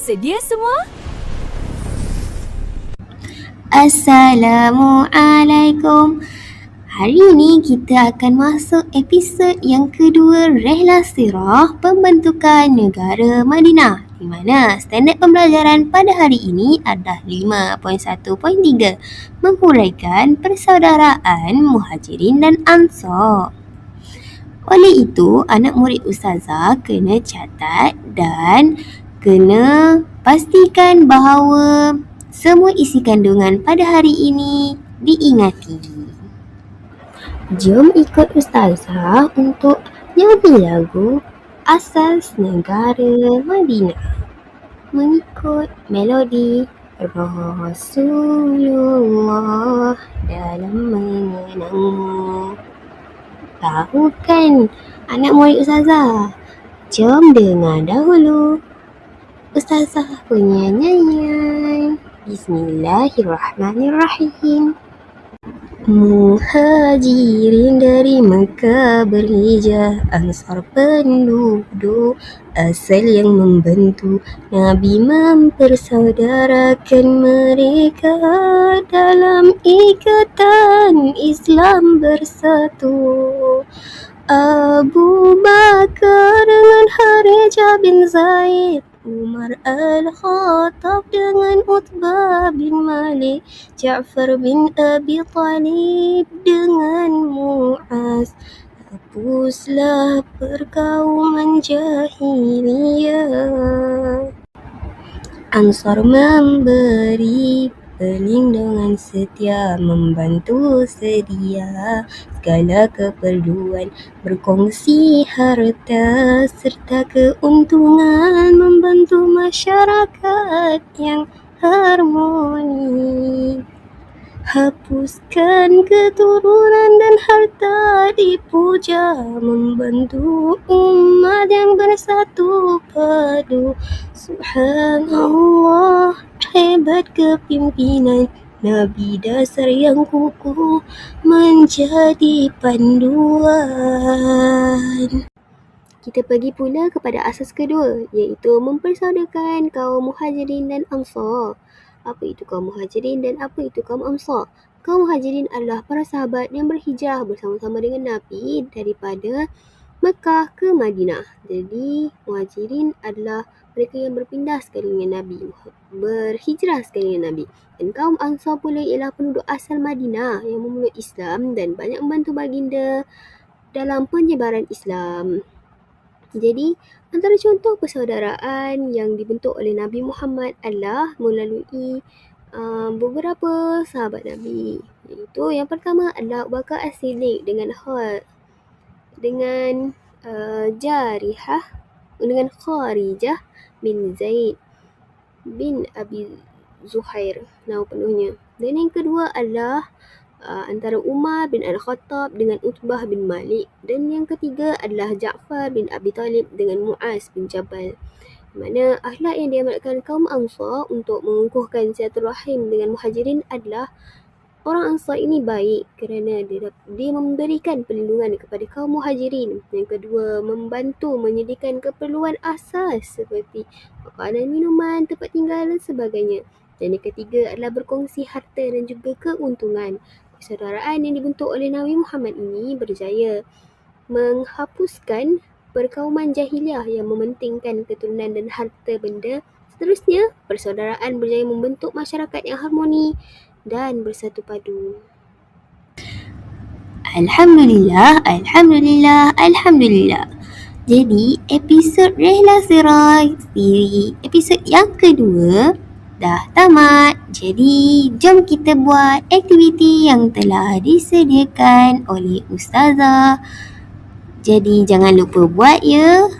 Sedia semua? Assalamualaikum. Hari ini kita akan masuk episod yang kedua Rehlah Sirah Pembentukan Negara Madinah, di mana standard pembelajaran pada hari ini adalah 5.1.3, menghuraikan persaudaraan Muhajirin dan Ansar. Oleh itu, anak murid ustazah kena catat dan kena pastikan bahawa semua isi kandungan pada hari ini diingati. Jom ikut ustazah untuk nyanyi lagu Asas Negara Madinah mengikut melodi Rasulullah dalam mengenangmu. Tahu kan anak murid ustazah? Jom dengar dahulu ustazah punya nyanyian. Bismillahirrahmanirrahim. Muhajirin dari Mekah berhijrah, Ansar penduduk asal yang membantu Nabi mempersaudarakan mereka dalam ikatan Islam bersatu. Abu Bakar dengan Harijah bin Zaid, Umar Al-Khattab dengan Utbah bin Malik, Ja'far bin Abi Talib dengan Mu'az. Hapuslah perkauman jahiliyah. Ansar memberi perlindungan setia, membantu sedia segala keperluan, berkongsi harta serta keuntungan, membantu masyarakat yang harmoni. Hapuskan keturunan dan harta dipuja, membantu umat yang bersatu padu. Subhanallah, hebat kepimpinan Nabi, dasar yang kukuh menjadi panduan. Kita pergi pula kepada asas kedua, iaitu mempersaudarkan kaum Muhajirin dan Ansar. Apa itu kaum Muhajirin dan apa itu kaum Ansar? Kaum Muhajirin adalah para sahabat yang berhijrah bersama-sama dengan Nabi daripada Mekah ke Madinah. Jadi Muhajirin adalah mereka yang berpindah sekali dengan Nabi, berhijrah sekali dengan Nabi. Dan kaum Ansar pula ialah penduduk asal Madinah yang memeluk Islam dan banyak membantu baginda dalam penyebaran Islam. Jadi antara contoh persaudaraan yang dibentuk oleh Nabi Muhammad adalah melalui beberapa sahabat Nabi. Iaitu yang pertama adalah Abu Bakar As-Siddiq dengan Jarihah dengan Kharijah bin Zaid bin Abi Zuhair, nama penuhnya. Dan yang kedua adalah antara Umar bin Al-Khattab dengan Utbah bin Malik. Dan yang ketiga adalah Ja'far bin Abi Talib dengan Mu'az bin Jabal. Di mana akhlak yang diamalkan kaum Ansar untuk mengukuhkan silaturahim dengan Muhajirin adalah orang Ansar ini baik kerana dia memberikan perlindungan kepada kaum Muhajirin. Yang kedua, membantu menyediakan keperluan asas seperti makanan, minuman, tempat tinggal dan sebagainya. Dan yang ketiga adalah berkongsi harta dan juga keuntungan. Persaudaraan yang dibentuk oleh Nabi Muhammad ini berjaya menghapuskan perkauman jahiliah yang mementingkan keturunan dan harta benda. Seterusnya, persaudaraan berjaya membentuk masyarakat yang harmoni dan bersatu padu. Alhamdulillah, Alhamdulillah, Alhamdulillah. Jadi, episod Rehlah Sirah episod yang kedua dah tamat. Jadi, jom kita buat aktiviti yang telah disediakan oleh ustazah. Jadi, jangan lupa buat ya.